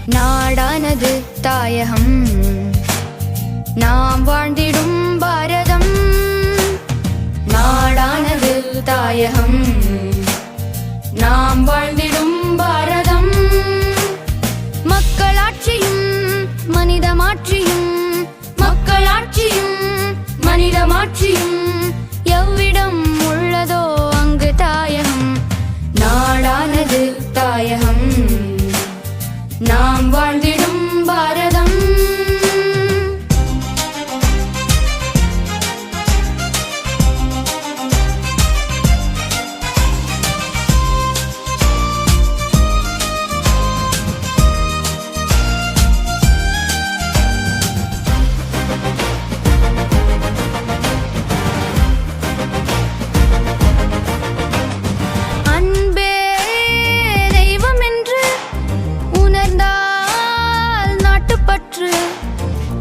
நாடானது தாயகம், நாம் வாழ்ந்திடும் பாரதம். நாடானது தாயகம், நாம் வாழ்ந்திடும் பாரதம். மக்களாட்சியும் மனிதமாட்சியும், மக்களாட்சியும் மனிதமாட்சியும் எவ்விடம் உள்ளதோ அங்கு தாயகம். நாடானது தாயகம், நாம் வாழ்ந்திடும் பாரதம்.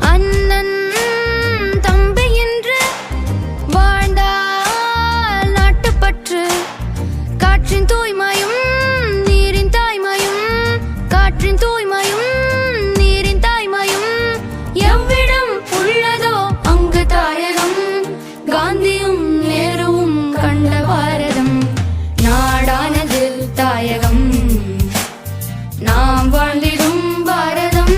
அண்ணன் தம்பி என்று வாழ்ந்தால் நாட்டுப்பற்று. காற்றின் தூய்மையும் நீரின் தாய்மையும், காற்றின் தூய்மையும் நீரின் தாய்மையும் எவ்விடம் உள்ளதோ அங்கு தாயகம். காந்தியும் நேருவும் கண்ட பாரதம். நாடானது தாயகம், நாம் வாழ்ந்திடும் பாரதம்.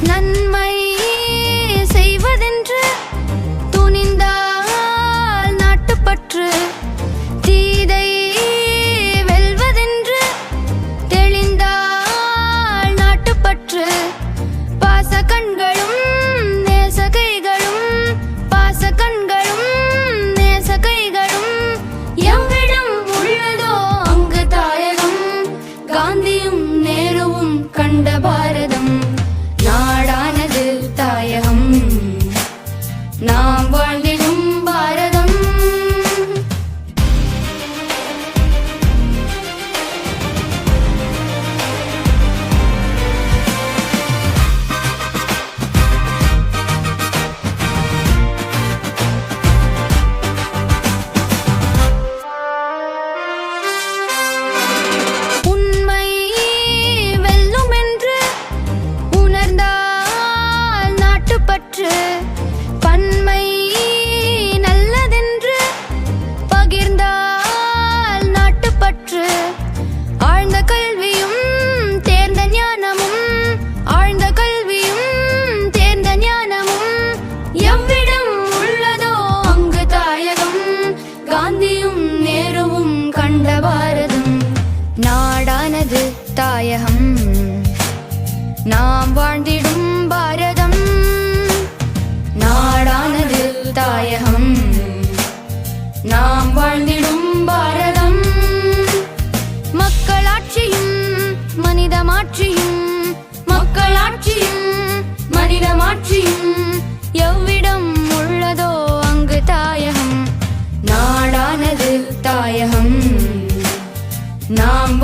நன்மை செய்வதென்று துணிந்தால் நாட்டுப்பற்று, தீதை வெல்வதென்று தெளிந்தால் நாட்டுப்பற்று. பாச கண்களும் நேச கைகளும், பாச கண்களும் நேச கைகளும் எவ்விடம் உள்ளதோ அங்கு தாயகம். காந்தியும் நேருவும் கண்ட பாரதம். நாடானது தாயகம், நாம் வாழ்ந்திடும் பாரதம். உண்மை வெல்லும் என்று உணர்ந்தால் நாட்டுப்பற்று, பன்மை நல்லதென்று பகிர்ந்தால் நாட்டுப்பற்று. ஆழ்ந்த கல்வியும் தேர்ந்த ஞானமும், ஆழ்ந்த கல்வியும் தேர்ந்த ஞானமும் எவ்விடம் உள்ளதோ அங்கு தாயகம். காந்தியும் நேருவும் கண்ட பாரதம். நாடானது தாயகம், நாம் வாழ்ந்திடும் பாரதம். நாடானது தாயகம், நாம் வாழ்ந்திடும் பாரதம். மக்களாட்சியும் மனிதமாட்சியும், மக்களாட்சியும் மனிதமாட்சியும் எவ்விடம் உள்ளதோ அங்கு தாயகம். நாடானது தாயகம், நாம்